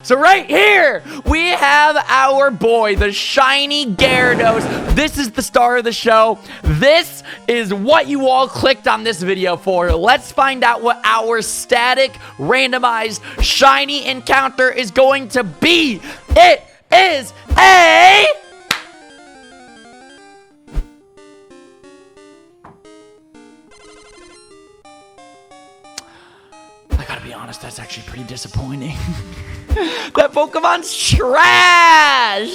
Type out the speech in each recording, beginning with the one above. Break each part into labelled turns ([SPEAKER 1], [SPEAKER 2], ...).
[SPEAKER 1] So right here, we have our boy, the Shiny Gyarados. This is the star of the show. This is what you all clicked on this video for. Let's find out what our static, randomized, shiny encounter is going to be. It is a... I gotta be honest, that's actually pretty disappointing. That Pokemon's trash!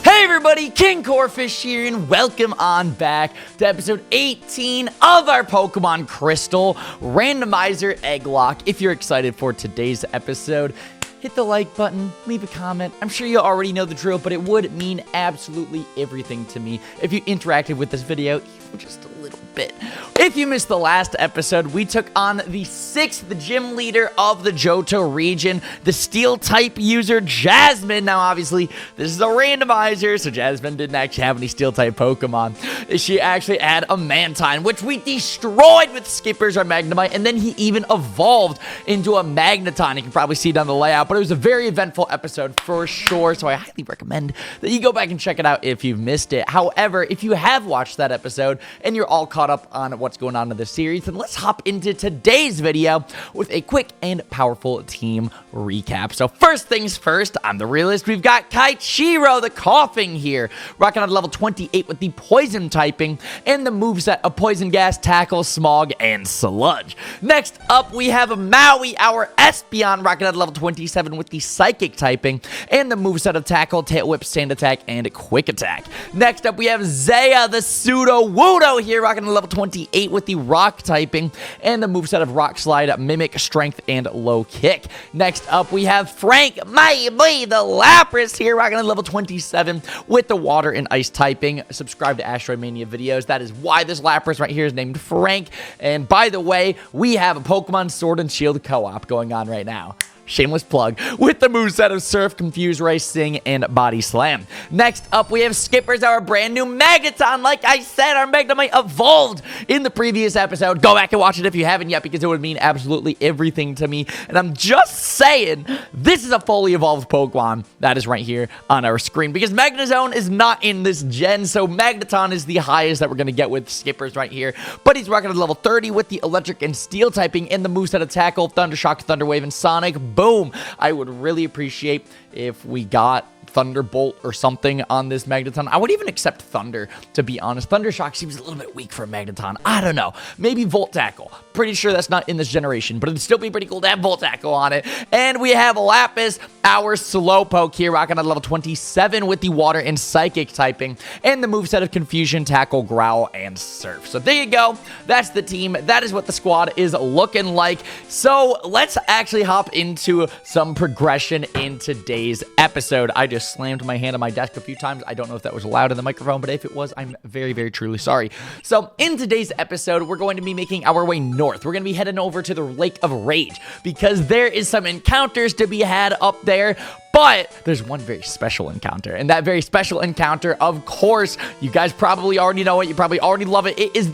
[SPEAKER 1] Hey everybody, KingCorphish here, and welcome on back to episode 18 of our Pokemon Crystal Randomizer Egglocke. If you're excited for today's episode, hit the like button, leave a comment. I'm sure you already know the drill, but it would mean absolutely everything to me if you interacted with this video even just a little bit. If you missed the last episode, we took on the 6th gym leader of the Johto region, the Steel-type user, Jasmine. Now, obviously, this is a randomizer, so Jasmine didn't actually have any Steel-type Pokemon. She actually had a Mantine, which we destroyed with Skippers, our Magnemite, and then he even evolved into a Magneton. You can probably see it on the layout, but it was a very eventful episode for sure, so I highly recommend that you go back and check it out if you've missed it. However, if you have watched that episode and you're all caught up on what's going on in the series, then let's hop into today's video with a quick and powerful team recap. So first things first, I'm the realist. We've got Kaichiro, the coughing here, rocking on level 28 with the poison typing and the moveset of Poison Gas, Tackle, Smog, and Sludge. Next up, we have Maui, our Espeon, rocking on level 27 with the Psychic typing and the moveset of Tackle, Tail Whip, Sand Attack, and Quick Attack. Next up, we have Zaya, the Pseudo-Wudo here, rocking on level 28 with the Rock typing and the moveset of Rock Slide, Mimic, Strength, and Low Kick. Next up, we have Frank, my boy, the Lapras here, rocking on level 27 with the Water and Ice typing. Subscribe to Asteroid Mania videos. That is why this Lapras right here is named Frank. And by the way, we have a Pokemon Sword and Shield co-op going on right now. Shameless plug, with the moveset of Surf, Confuse, Ray, Sing, and Body Slam. Next up, we have Skippers, our brand new Magneton. Like I said, our Magnemite evolved in the previous episode. Go back and watch it if you haven't yet, because it would mean absolutely everything to me. And I'm just saying, this is a fully evolved Pokemon that is right here on our screen, because Magnezone is not in this gen, so Magneton is the highest that we're going to get with Skippers right here. But he's rocking at level 30 with the Electric and Steel typing and the moveset of Tackle, Thundershock, Thunder Wave, and Sonic. Boom! I would really appreciate if we got Thunderbolt or something on this Magneton. I would even accept Thunder, to be honest. Thundershock seems a little bit weak for a Magneton. I don't know. Maybe Volt Tackle. Pretty sure that's not in this generation, but it'd still be pretty cool to have Volt Tackle on it. And we have Lapis, our Slowpoke here, rocking at level 27 with the Water and Psychic typing and the moveset of Confusion, Tackle, Growl, and Surf. So there you go. That's the team. That is what the squad is looking like. So let's actually hop into some progression in today's episode. I just slammed my hand on my desk a few times. I don't know if that was loud in the microphone, but if it was, I'm very, very truly sorry. So in today's episode, we're going to be making our way north. We're going to be heading over to the Lake of Rage because there is some encounters to be had up there. But there's one very special encounter, and that very special encounter, of course, you guys probably already know it. You probably already love it. It is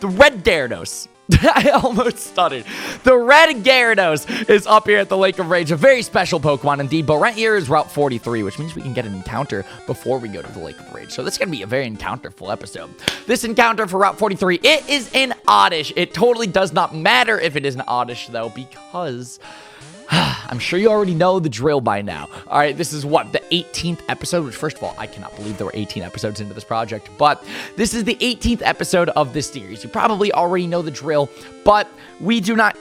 [SPEAKER 1] the Red Gyarados. I almost stuttered. The Red Gyarados is up here at the Lake of Rage. A very special Pokemon indeed, but right here is Route 43, which means we can get an encounter before we go to the Lake of Rage. So this is going to be a very encounterful episode. This encounter for Route 43, it is an Oddish. It totally does not matter if it is an Oddish, though, because I'm sure you already know the drill by now. All right, this is what, the 18th episode, which first of all, I cannot believe there were 18 episodes into this project, but this is the 18th episode of this series. You probably already know the drill, but we do not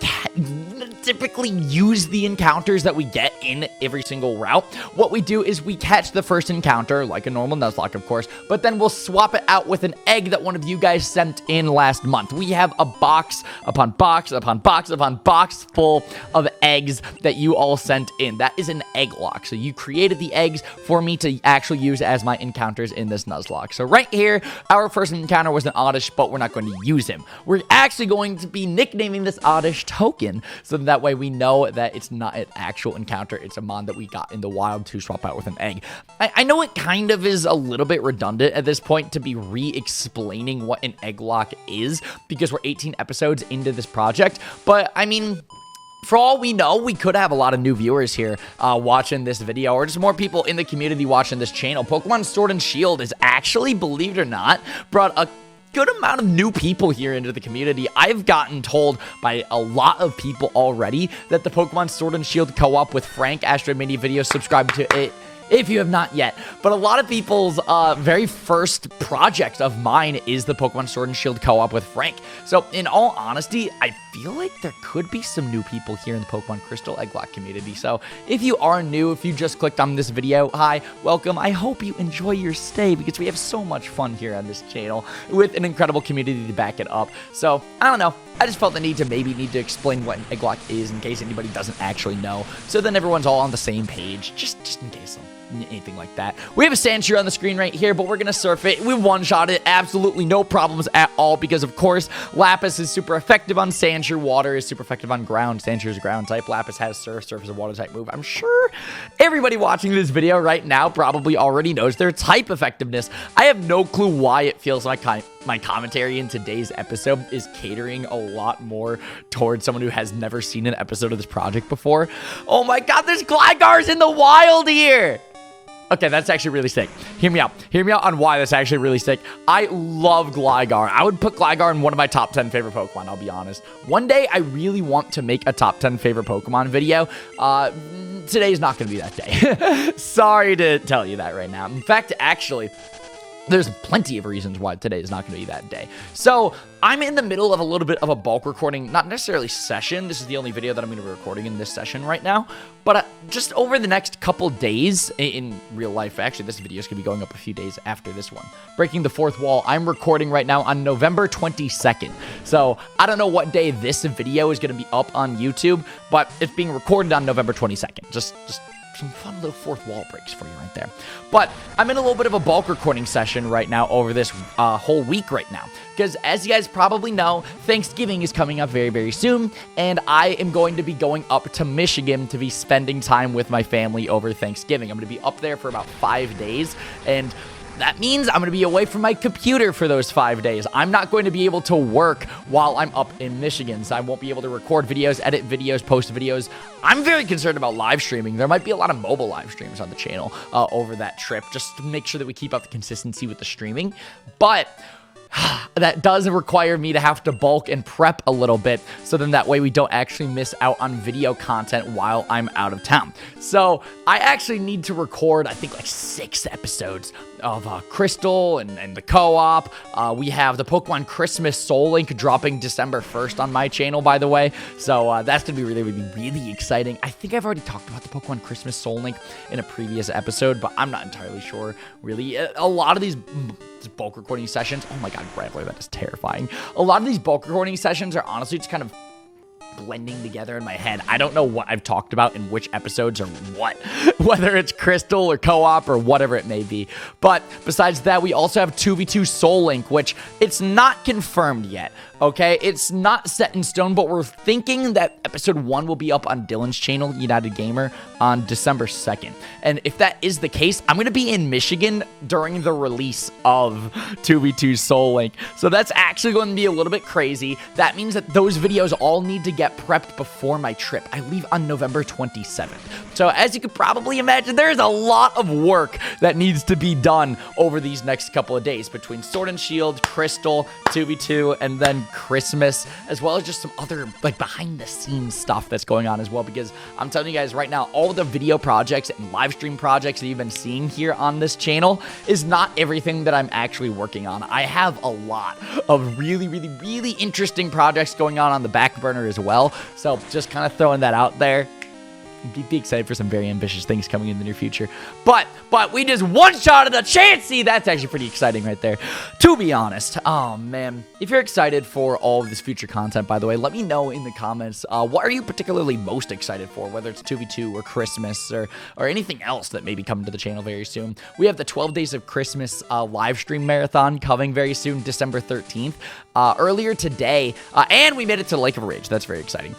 [SPEAKER 1] typically use the encounters that we get in every single route. What we do is we catch the first encounter, like a normal Nuzlocke, of course, but then we'll swap it out with an egg that one of you guys sent in last month. We have a box upon box upon box upon box full of eggs that you all sent in. That is an Egglocke. So you created the eggs for me to actually use as my encounters in this Nuzlocke. So right here, our first encounter was an Oddish, but we're not going to use him. We're actually going to be nicknaming this Oddish token so that That way we know that it's not an actual encounter. It's a mon that we got in the wild to swap out with an egg. I know it kind of is a little bit redundant at this point to be re-explaining what an Egglocke is, because we're 18 episodes into this project, but I mean, for all we know, we could have a lot of new viewers here watching this video, or just more people in the community watching this channel. Pokemon Sword and Shield is actually, believe it or not, brought a good amount of new people here into the community. I've gotten told by a lot of people already that the Pokemon Sword and Shield co-op with Frank Astro Mini video, subscribe to it if you have not yet. But a lot of people's very first project of mine is the Pokemon Sword and Shield co-op with Frank. So in all honesty, I feel like there could be some new people here in the Pokemon Crystal Egglocke community. So if you are new, if you just clicked on this video, hi, welcome. I hope you enjoy your stay, because we have so much fun here on this channel with an incredible community to back it up. So I don't know. I just felt the need to explain what an Egglocke is in case anybody doesn't actually know. So then everyone's all on the same page, just in case anything like that. We have a Sandshrew on the screen right here, but we're going to surf it. We one-shot it. Absolutely no problems at all, because of course, Lapis is super effective on Sandshrew. Water is super effective on ground. Sandshrew is a ground type. Lapis has Surf. Surf is a water type move. I'm sure everybody watching this video right now probably already knows their type effectiveness. I have no clue why it feels like my commentary in today's episode is catering a lot more towards someone who has never seen an episode of this project before. Oh my god, there's Glygars in the wild here! Okay, that's actually really sick. Hear me out. Hear me out on why that's actually really sick. I love Gligar. I would put Gligar in one of my top 10 favorite Pokemon, I'll be honest. One day, I really want to make a top 10 favorite Pokemon video. Today's not going to be that day. Sorry to tell you that right now. In fact, actually, there's plenty of reasons why today is not going to be that day. So I'm in the middle of a little bit of a bulk recording, not necessarily session. This is the only video that I'm going to be recording in this session right now. But just over the next couple days in real life, actually, this video is going to be going up a few days after this one. Breaking the fourth wall, I'm recording right now on November 22nd. So I don't know what day this video is going to be up on YouTube, but it's being recorded on November 22nd. Just some fun little fourth wall breaks for you right there. But I'm in a little bit of a bulk recording session right now over this whole week right now, because as you guys probably know, Thanksgiving is coming up very, very soon, and I am going to be going up to Michigan to be spending time with my family over Thanksgiving. I'm going to be up there for about 5 days, and that means I'm going to be away from my computer for those 5 days. I'm not going to be able to work while I'm up in Michigan, so I won't be able to record videos, edit videos, post videos. I'm very concerned about live streaming. There might be a lot of mobile live streams on the channel over that trip, just to make sure that we keep up the consistency with the streaming. But that does require me to have to bulk and prep a little bit, so then that way we don't actually miss out on video content while I'm out of town. So I actually need to record, I think, like 6 episodes of Crystal and the co-op. We have the Pokemon Christmas Soul Link dropping December 1st on my channel, by the way. So that's going to be really, really, really exciting. I think I've already talked about the Pokemon Christmas Soul Link in a previous episode, but I'm not entirely sure, really. A lot of these bulk recording sessions, oh my god, Bradley, that is terrifying. A lot of these bulk recording sessions are honestly just kind of blending together in my head. I don't know what I've talked about in which episodes or what, whether it's Crystal or co-op or whatever it may be. But besides that, we also have 2v2 Soul Link, which it's not confirmed yet. Okay, it's not set in stone, but we're thinking that episode 1 will be up on Dylan's channel, United Gamer, on December 2nd. And if that is the case, I'm going to be in Michigan during the release of 2v2 Soul Link. So that's actually going to be a little bit crazy. That means that those videos all need to get prepped before my trip. I leave on November 27th. So as you could probably imagine, there's a lot of work that needs to be done over these next couple of days between Sword and Shield, Crystal, 2v2, and then Christmas, as well as just some other like behind the scenes stuff that's going on as well, because I'm telling you guys right now, all the video projects and live stream projects that you've been seeing here on this channel is not everything that I'm actually working on. I have a lot of really, really, really interesting projects going on the back burner as well, so just kind of throwing that out there. be excited for some very ambitious things coming in the near future. But we just one-shotted a Chansey. That's actually pretty exciting right there, to be honest. Oh, man. If you're excited for all of this future content, by the way, let me know in the comments. What are you particularly most excited for, whether it's 2v2 or Christmas or anything else that may be coming to the channel very soon. We have the 12 Days of Christmas live stream marathon coming very soon, December 13th. Earlier today, and we made it to Lake of Rage. That's very exciting.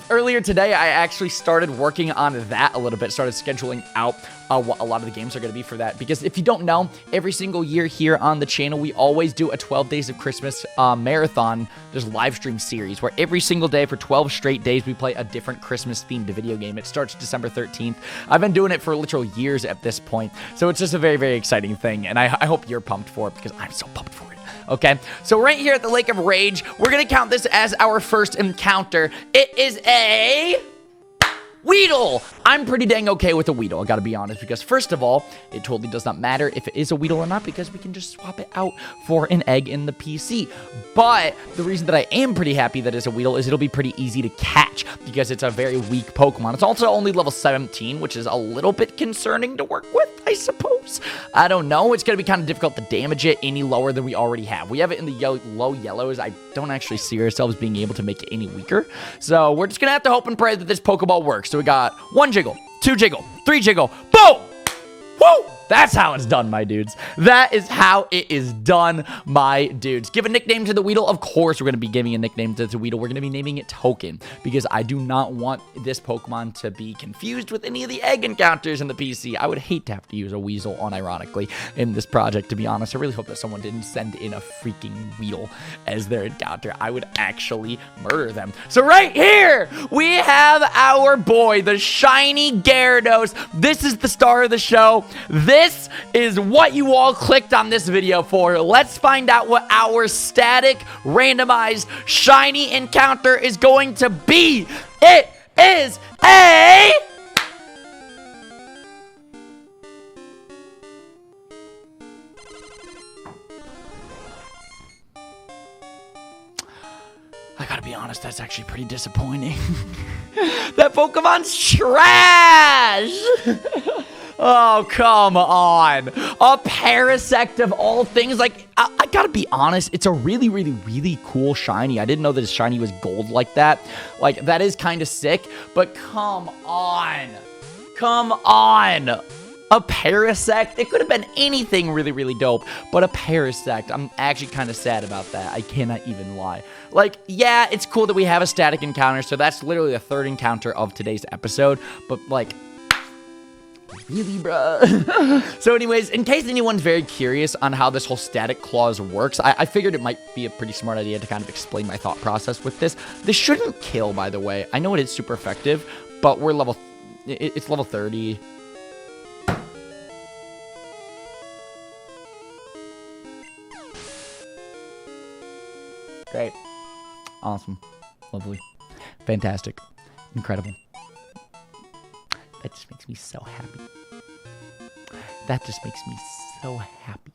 [SPEAKER 1] Earlier today, I actually started working on that a little bit, started scheduling out what a lot of the games are going to be for that. Because if you don't know, every single year here on the channel, we always do a 12 Days of Christmas marathon, just live stream series, where every single day for 12 straight days, we play a different Christmas-themed video game. It starts December 13th. I've been doing it for literal years at this point, so it's just a very, very exciting thing, and I hope you're pumped for it, because I'm so pumped for it. Okay, so right here at the Lake of Rage, we're gonna count this as our first encounter. It is a Weedle! I'm pretty dang okay with a Weedle, I gotta be honest, because first of all, it totally does not matter if it is a Weedle or not, because we can just swap it out for an egg in the PC. But the reason that I am pretty happy that it's a Weedle is it'll be pretty easy to catch, because it's a very weak Pokemon. It's also only level 17, which is a little bit concerning to work with, I suppose. I don't know, it's gonna be kind of difficult to damage it any lower than we already have. We have it in the low yellows. I don't actually see ourselves being able to make it any weaker. So we're just gonna have to hope and pray that this Pokeball works. So we got 1 Jiggle, 2 Jiggle, 3 Jiggle, boom! Woo! That's how it's done, my dudes. That is how it is done, my dudes. Give a nickname to the Weedle. Of course, we're going to be giving a nickname to the Weedle. We're going to be naming it Token, because I do not want this Pokemon to be confused with any of the egg encounters in the PC. I would hate to have to use a Weasel unironically in this project, to be honest. I really hope that someone didn't send in a freaking Weedle as their encounter. I would actually murder them. So right here, we have our boy, the Shiny Gyarados. This is the star of the show. This is what you all clicked on this video for. Let's find out what our static, randomized, shiny encounter is going to be. It is a... I gotta be honest, that's actually pretty disappointing. That Pokemon's trash! Oh, come on. A Parasect of all things. Like, I gotta be honest, it's a really, really, really cool shiny. I didn't know that his shiny was gold like that. Like, that is kind of sick, but come on. Come on. A Parasect? It could have been anything really, really dope, but a Parasect. I'm actually kind of sad about that. I cannot even lie. Like, yeah, it's cool that we have a static encounter, so that's literally the third encounter of today's episode, but, like... Really, bruh? So anyways, in case anyone's very curious on how this whole static clause works, I figured it might be a pretty smart idea to kind of explain my thought process with this. This shouldn't kill, by the way. I know it is super effective, but we're level... It's level 30. Great. Awesome. Lovely. Fantastic. Incredible. That just makes me so happy. That just makes me so happy.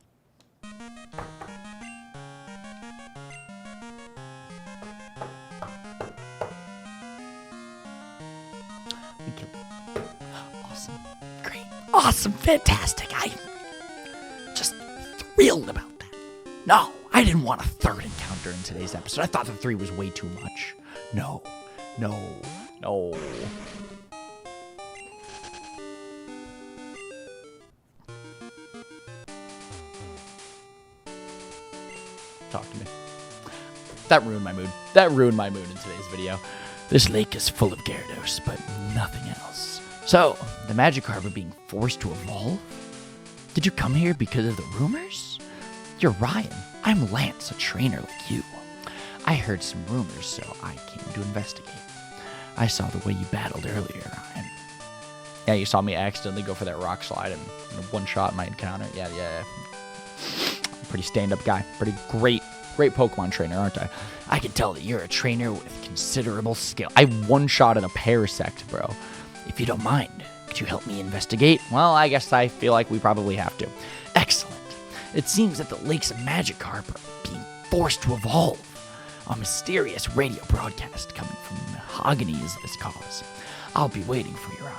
[SPEAKER 1] We killed it. Awesome. Great. Awesome. Fantastic. I'm just thrilled about that. No, I didn't want a third encounter in today's episode. I thought the 3 was way too much. No. No. No. Talk to me. That ruined my mood. That ruined my mood in today's video. This lake is full of Gyarados, but nothing else. So, the Magikarp are being forced to evolve? Did you come here because of the rumors? You're Ryan. I'm Lance, a trainer like you. I heard some rumors, so I came to investigate. I saw the way you battled earlier, Ryan. Yeah, you saw me accidentally go for that rock slide and one-shot my encounter. Yeah. Pretty stand-up guy. Pretty great Pokemon trainer, aren't I? I can tell that you're a trainer with considerable skill. I one-shot a Parasect, bro. If you don't mind, could you help me investigate? Well, I guess I feel like we probably have to. Excellent. It seems that the lakes of Magikarp are being forced to evolve. A mysterious radio broadcast coming from Mahogany is this cause. I'll be waiting for you, Ryan.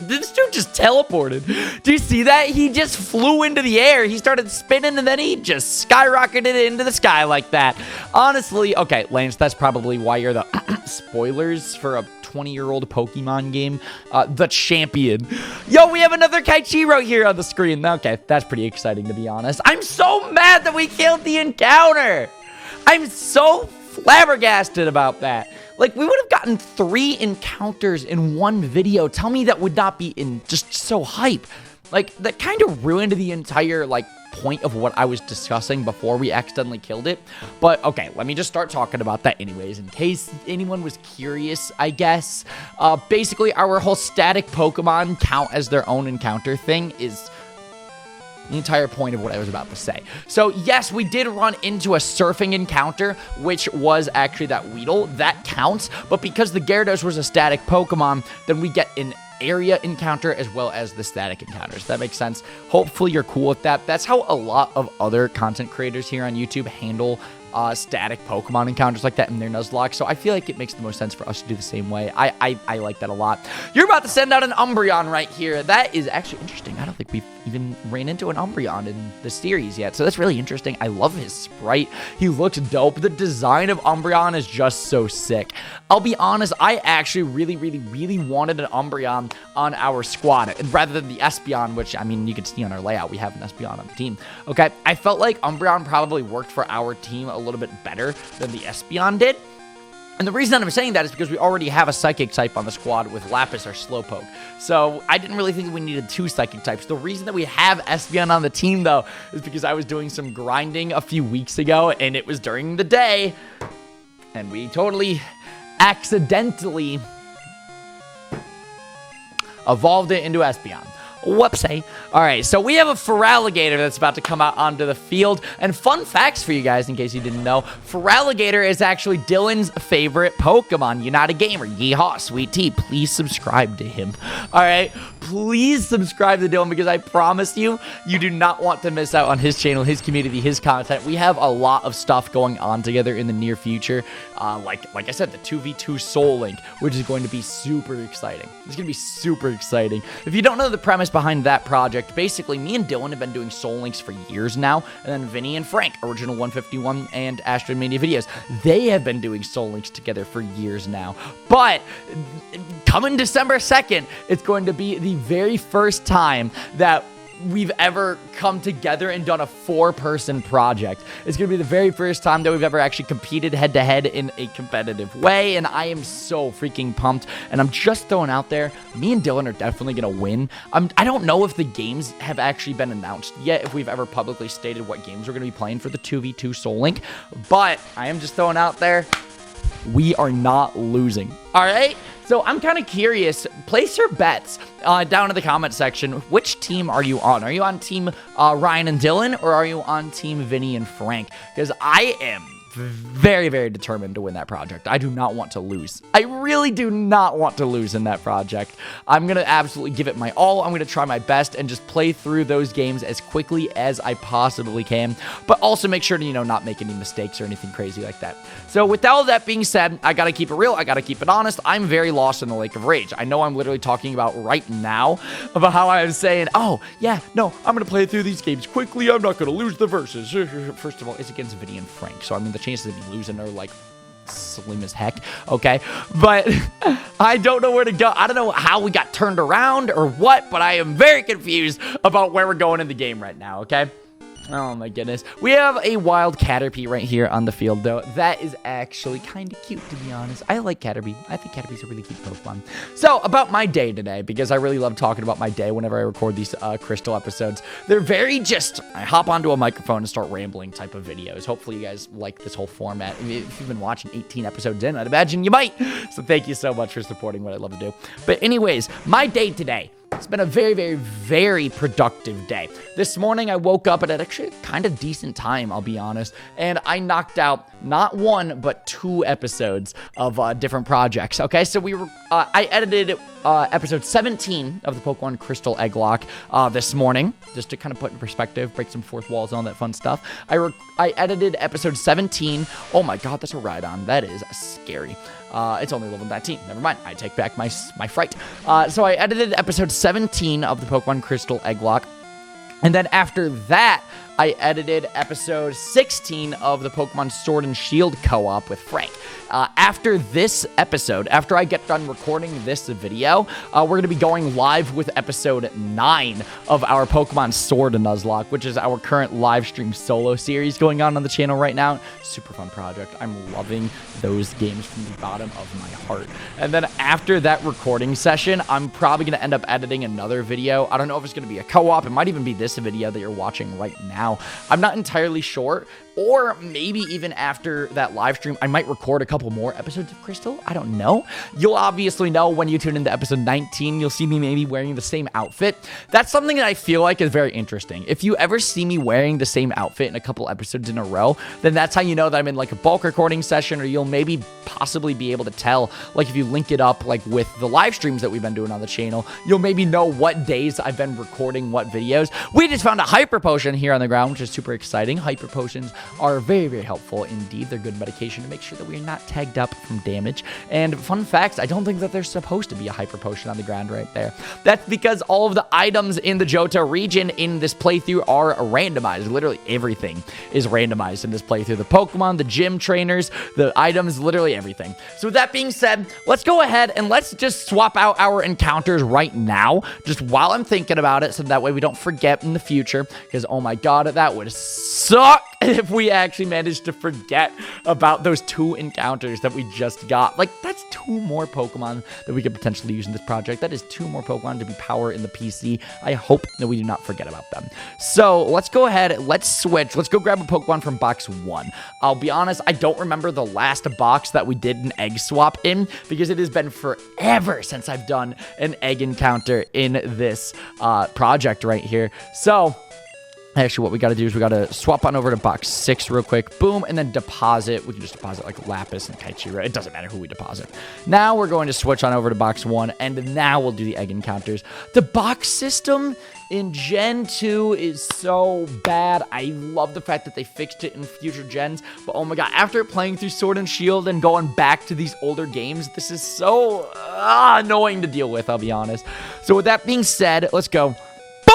[SPEAKER 1] This dude just teleported. Do you see that? He just flew into the air. He started spinning, and then he just skyrocketed into the sky like that. Honestly, okay, Lance, that's probably why you're the spoilers for a 20-year-old Pokemon game. The champion. Yo, we have another Kaichiro here on the screen. Okay, that's pretty exciting, to be honest. I'm so mad that we killed the encounter. I'm so flabbergasted about that. Like, we would have gotten 3 encounters in one video. Tell me that would not be just so hype. Like, that kind of ruined the entire, like, point of what I was discussing before we accidentally killed it. But, okay, let me just start talking about that anyways, in case anyone was curious, I guess. Basically, our whole static Pokemon count as their own encounter thing is the entire point of what I was about to say. So, yes, we did run into a surfing encounter, which was actually that Weedle. That counts, but because the Gyarados was a static Pokemon, then we get an area encounter as well as the static encounters. That makes sense. Hopefully, you're cool with that. That's how a lot of other content creators here on YouTube handle static Pokemon encounters like that in their Nuzlocke, so I feel like it makes the most sense for us to do the same way. I like that a lot. You're about to send out an Umbreon right here. That is actually interesting. I don't think we've even ran into an Umbreon in the series yet, so that's really interesting. I love his sprite. He looks dope. The design of Umbreon is just so sick. I'll be honest, I actually really wanted an Umbreon on our squad rather than the Espeon, which, I mean, you can see on our layout, we have an Espeon on the team. Okay, I felt like Umbreon probably worked for our team a little bit better than the Espeon did. And the reason I'm saying that is because we already have a Psychic type on the squad with Lapis or Slowpoke. So I didn't really think we needed 2 Psychic types. The reason that we have Espeon on the team, though, is because I was doing some grinding a few weeks ago, and it was during the day, and we totally accidentally evolved it into Espeon. Whoopsie. All right, so we have a Feraligatr that's about to come out onto the field. And fun facts for you guys, in case you didn't know, Feraligatr is actually Dylan's favorite Pokemon. You're not a gamer. Yeehaw, sweet tea. Please subscribe to him. All right, please subscribe to Dylan because I promise you, you do not want to miss out on his channel, his community, his content. We have a lot of stuff going on together in the near future. Like I said, the 2v2 Soul Link, which is going to be super exciting. It's going to be super exciting. If you don't know the premise behind that project, basically me and Dylan have been doing Soul Links for years now, and then Vinny and Frank, Original 151 and Astrid Media Videos, they have been doing Soul Links together for years now. But coming December 2nd, it's going to be the very first time that we've ever come together and done a 4-person project. It's going to be the very first time that we've ever actually competed head-to-head in a competitive way, and I am so freaking pumped. And I'm just throwing out there, me and Dylan are definitely going to win. I don't know if the games have actually been announced yet, if we've ever publicly stated what games we're going to be playing for the 2v2 Soul Link, but I am just throwing out there, we are not losing. All right? So I'm kind of curious. Place your bets down in the comment section. Which team are you on? Are you on team Ryan and Dylan, or are you on team Vinny and Frank? Because I am very determined to win that project. I do not want to lose. I really do not want to lose in that project. I'm going to absolutely give it my all. I'm going to try my best and just play through those games as quickly as I possibly can, but also make sure to, not make any mistakes or anything crazy like that. So with all that being said, I got to keep it real. I got to keep it honest. I'm very lost in the Lake of Rage. I know I'm literally talking about right now about how I was saying, oh, yeah, no, I'm going to play through these games quickly. I'm not going to lose the verses. First of all, it's against Vinny and Frank, so I mean, the chances of me losing are like slim as heck, okay? But I don't know where to go. I don't know how we got turned around or what, but I am very confused about where we're going in the game right now, okay? Oh my goodness. We have a wild Caterpie right here on the field, though. That is actually kind of cute, to be honest. I like Caterpie. I think Caterpie's a really cute Pokemon. So, about my day today, because I really love talking about my day whenever I record these Crystal episodes. They're very I hop onto a microphone and start rambling type of videos. Hopefully you guys like this whole format. If you've been watching 18 episodes in, I'd imagine you might. So thank you so much for supporting what I love to do. But anyways, my day today. It's been a very productive day. This morning, I woke up at actually kind of decent time, I'll be honest, and I knocked out not 1, but 2 episodes of different projects, okay? So I edited episode 17 of the Pokemon Crystal Egglocke this morning, just to kind of put in perspective, break some fourth walls and all that fun stuff. I edited episode 17. Oh my god, that's a Rhydon. That is scary. It's only level 19. Never mind. I take back my fright. So I edited episode 17 of the Pokemon Crystal Egglocke. And then after that, I edited episode 16 of the Pokemon Sword and Shield co-op with Frank. After this episode, after I get done recording this video, we're going to be going live with episode 9 of our Pokemon Sword and Nuzlocke, which is our current live stream solo series going on the channel right now. Super fun project. I'm loving those games from the bottom of my heart. And then after that recording session, I'm probably going to end up editing another video. I don't know if it's going to be a co-op. It might even be this video that you're watching right now. I'm not entirely sure. Or maybe even after that live stream, I might record a couple more episodes of Crystal. I don't know. You'll obviously know when you tune into episode 19. You'll see me maybe wearing the same outfit. That's something that I feel like is very interesting. If you ever see me wearing the same outfit in a couple episodes in a row, then that's how you know that I'm in like a bulk recording session, or you'll maybe possibly be able to tell, like if you link it up like with the live streams that we've been doing on the channel, you'll maybe know what days I've been recording what videos. We just found a Hyper Potion here on the ground, which is super exciting. Hyper Potions are very, very helpful indeed. They're good medication to make sure that we are not tagged up from damage. And fun fact, I don't think that there's supposed to be a Hyper Potion on the ground right there. That's because all of the items in the Johto region in this playthrough are randomized. Literally everything is randomized in this playthrough. The Pokemon, the gym trainers, the items, literally everything. So with that being said, let's go ahead and let's just swap out our encounters right now, just while I'm thinking about it, so that way we don't forget in the future, because oh my god, that would suck if we actually managed to forget about those 2 encounters that we just got. Like, that's 2 more Pokemon that we could potentially use in this project. That is 2 more Pokemon to be power in the PC. I hope that we do not forget about them. So let's go ahead, let's switch. Let's go grab a Pokemon from box 1. I'll be honest, I don't remember the last box that we did an egg swap in, because it has been forever since I've done an egg encounter in this project right here. So actually, what we got to do is we got to swap on over to box 6 real quick. Boom, and then deposit. We can just deposit like Lapis and Kaichiro. It doesn't matter who we deposit. Now we're going to switch on over to box 1, and now we'll do the egg encounters. The box system in Gen 2 is so bad. I love the fact that they fixed it in future gens, but oh my god, after playing through Sword and Shield and going back to these older games, this is so annoying to deal with, I'll be honest. So with that being said, let's go.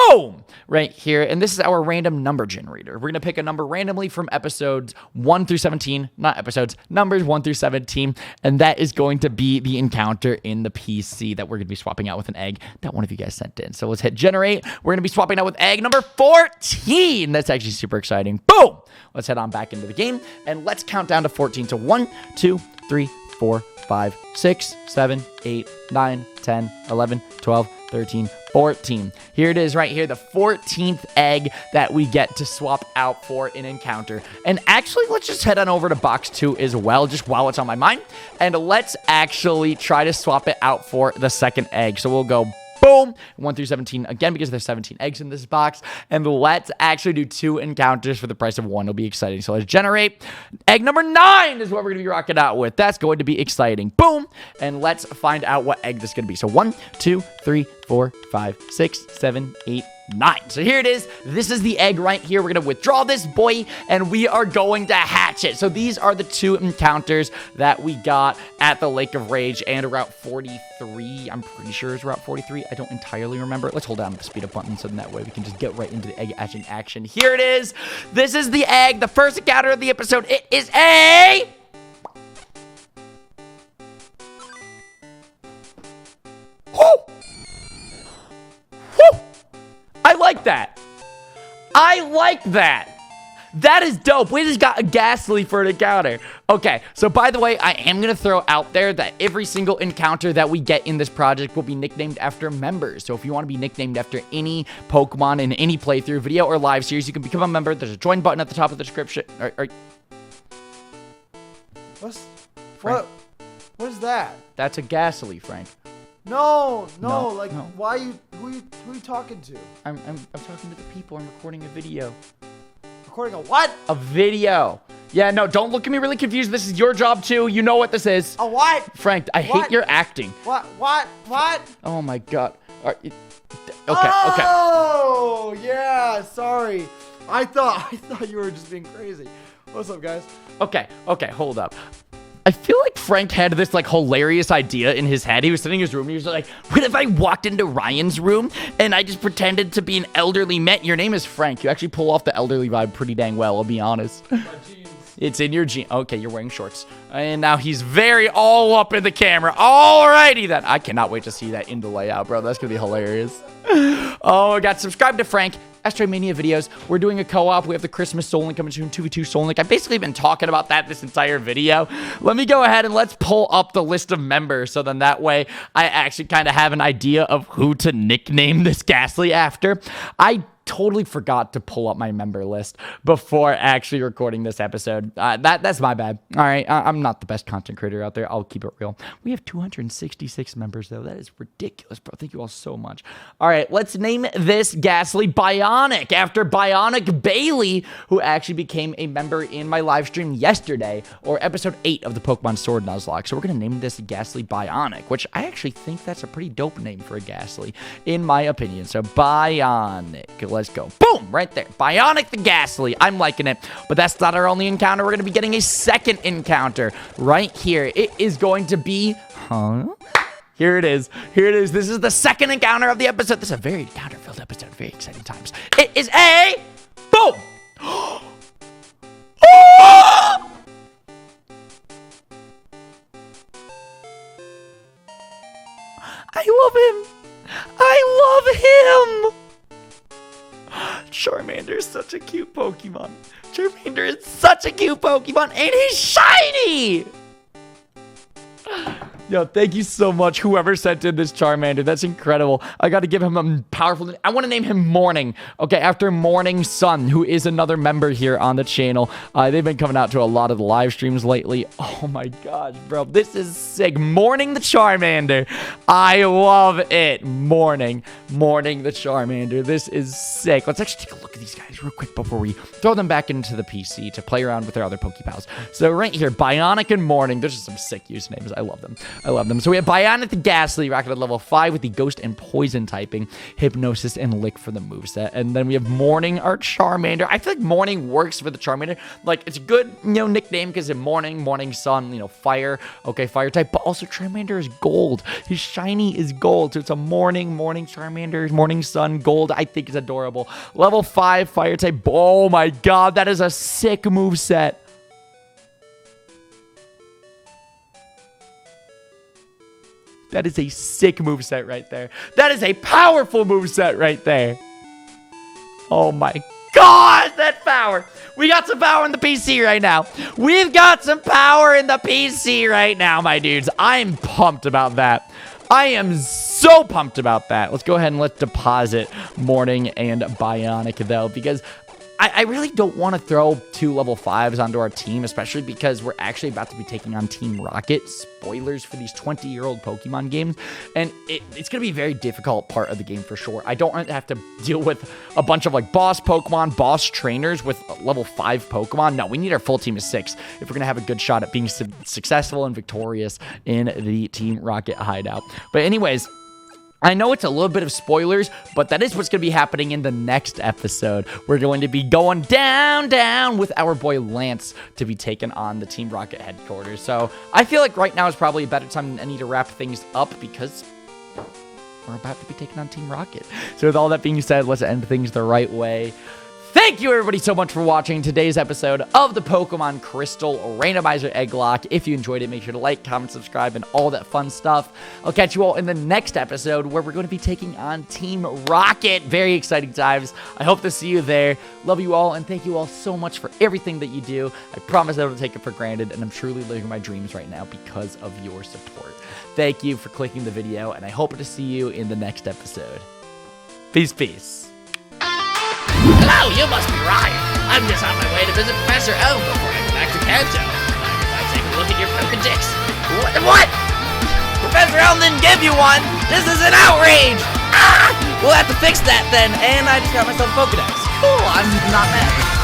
[SPEAKER 1] Boom! Right here, and this is our random number generator. We're going to pick a number randomly from episodes 1 through 17, not episodes, numbers 1 through 17, and that is going to be the encounter in the PC that we're going to be swapping out with an egg that one of you guys sent in. So let's hit generate. We're going to be swapping out with egg number 14. That's actually super exciting. Boom! Let's head on back into the game, and let's count down to 14. So 1, 2, 3, 4, 5, 6, 7, 8, 9, 10, 11, 12, 13, 14. Here it is right here, the 14th egg that we get to swap out for an encounter. And actually, let's just head on over to box 2 as well, just while it's on my mind. And let's actually try to swap it out for the second egg. So we'll go boom, 1 through 17 again, because there's 17 eggs in this box. And let's actually do 2 encounters for the price of 1. It'll be exciting. So let's generate. Egg number 9 is what we're going to be rocking out with. That's going to be exciting. Boom. And let's find out what egg this is going to be. So 1, 2, 3, 4, 5, 6, 7, 8, 9. So here it is. This is the egg right here. We're going to withdraw this boy, and we are going to hatch it. So these are the 2 encounters that we got at the Lake of Rage and Route 43. I'm pretty sure it's Route 43. I don't entirely remember. Let's hold down the speed up button so that way we can just get right into the egg hatching action. Here it is. This is the egg, the first encounter of the episode. It is a... I like that. I like that. That is dope. We just got a Ghastly for an encounter. Okay, so by the way, I am going to throw out there that every single encounter that we get in this project will be nicknamed after members. So if you want to be nicknamed after any Pokemon in any playthrough, video, or live series, you can become a member. There's a join button at the top of the description.
[SPEAKER 2] What is that?
[SPEAKER 1] That's a Ghastly, Frank.
[SPEAKER 2] No, like, no. Why you, who are you talking to?
[SPEAKER 1] I'm talking to the people. I'm recording a video.
[SPEAKER 2] Recording a what?
[SPEAKER 1] A video. Yeah, no, don't look at me really confused. This is your job too. You know what this is.
[SPEAKER 2] A what?
[SPEAKER 1] Frank, I hate your acting.
[SPEAKER 2] What?
[SPEAKER 1] Oh my god. Okay.
[SPEAKER 2] Oh, yeah, sorry. I thought you were just being crazy. What's up, guys?
[SPEAKER 1] Okay, hold up. I feel like Frank had this like hilarious idea in his head. He was sitting in his room and he was like, what if I walked into Ryan's room and I just pretended to be an elderly man? Your name is Frank. You actually pull off the elderly vibe pretty dang well, I'll be honest. It's in your jeans. Okay, you're wearing shorts. And now he's very all up in the camera. Alrighty then. I cannot wait to see that in the layout, bro. That's gonna be hilarious. Oh, I got subscribed to Frank. Astromania videos. We're doing a co-op. We have the Christmas Soul Link coming soon, 2v2 Soul Link. I've basically been talking about that this entire video. Let me go ahead and let's pull up the list of members so then that way I actually kind of have an idea of who to nickname this Ghastly after. I totally forgot to pull up my member list before actually recording this episode. That's my bad. All right, I'm not the best content creator out there. I'll keep it real. We have 266 members, though. That is ridiculous, bro. Thank you all so much. All right, let's name this Ghastly Bionic after Bionic Bailey, who actually became a member in my live stream yesterday, or episode 8 of the Pokemon Sword Nuzlocke. So we're going to name this Ghastly Bionic, which I actually think that's a pretty dope name for a Ghastly, in my opinion. So Bionic. Let's go. Boom! Right there. Bionic the Ghastly. I'm liking it. But that's not our only encounter. We're going to be getting a second encounter right here. It is going to be... Here it is. Here it is. This is the second encounter of the episode. This is a very encounter-filled episode. Very exciting times. It is a... Boom! I love him. I love him. Charmander is such a cute Pokemon. Charmander is such a cute Pokemon, and he's shiny! Yo, thank you so much, whoever sent in this Charmander. That's incredible. I got to give him a powerful... I want to name him Morning. Okay, after Morning Sun, who is another member here on the channel. They've been coming out to a lot of the live streams lately. Oh my gosh, bro. This is sick. Morning the Charmander. I love it. Morning the Charmander. This is sick. Let's actually take a look at these guys real quick before we throw them back into the PC to play around with their other Pokepals. So right here, Bionic and Morning. There's just some sick usernames. I love them. So we have Bionic the Ghastly, rocking at level 5 with the Ghost and Poison typing, Hypnosis and Lick for the moveset. And then we have Morning, our Charmander. I feel like Morning works for the Charmander. Like, it's a good, nickname because in Morning Sun, fire. Okay, fire type. But also Charmander is gold. His shiny is gold. So it's a Morning Charmander, Morning Sun, gold. I think is adorable. Level 5 fire type. Oh my god, that is a sick moveset. That is a sick moveset right there. That is a powerful moveset right there. Oh my god, that power. We got some power in the PC right now. We've got some power in the PC right now, my dudes. I'm pumped about that. I am so pumped about that. Let's go ahead and let's deposit Morning and Bionic, though, because I really don't want to throw 2 level 5s onto our team, especially because we're actually about to be taking on Team Rocket. Spoilers for these 20-year-old Pokemon games. And it's going to be a very difficult part of the game for sure. I don't want to have to deal with a bunch of boss Pokemon, boss trainers with level 5 Pokemon. No, we need our full team of 6 if we're going to have a good shot at being successful and victorious in the Team Rocket hideout. But anyways, I know it's a little bit of spoilers, but that is what's going to be happening in the next episode. We're going to be going down with our boy Lance to be taken on the Team Rocket headquarters. So I feel like right now is probably a better time than any to wrap things up because we're about to be taking on Team Rocket. So with all that being said, let's end things the right way. Thank you, everybody, so much for watching today's episode of the Pokemon Crystal Randomizer Egglocke. If you enjoyed it, make sure to like, comment, subscribe, and all that fun stuff. I'll catch you all in the next episode where we're going to be taking on Team Rocket. Very exciting times. I hope to see you there. Love you all, and thank you all so much for everything that you do. I promise I don't take it for granted, and I'm truly living my dreams right now because of your support. Thank you for clicking the video, and I hope to see you in the next episode. Peace.
[SPEAKER 3] Hello, you must be Ryan. I'm just on my way to visit Professor Oak before I go back to Kanto. Mind if I take a look at your Pokedex? What? Professor Elm didn't give you one! This is an outrage! Ah! We'll have to fix that then, and I just got myself a Pokedex. Cool, I'm not mad.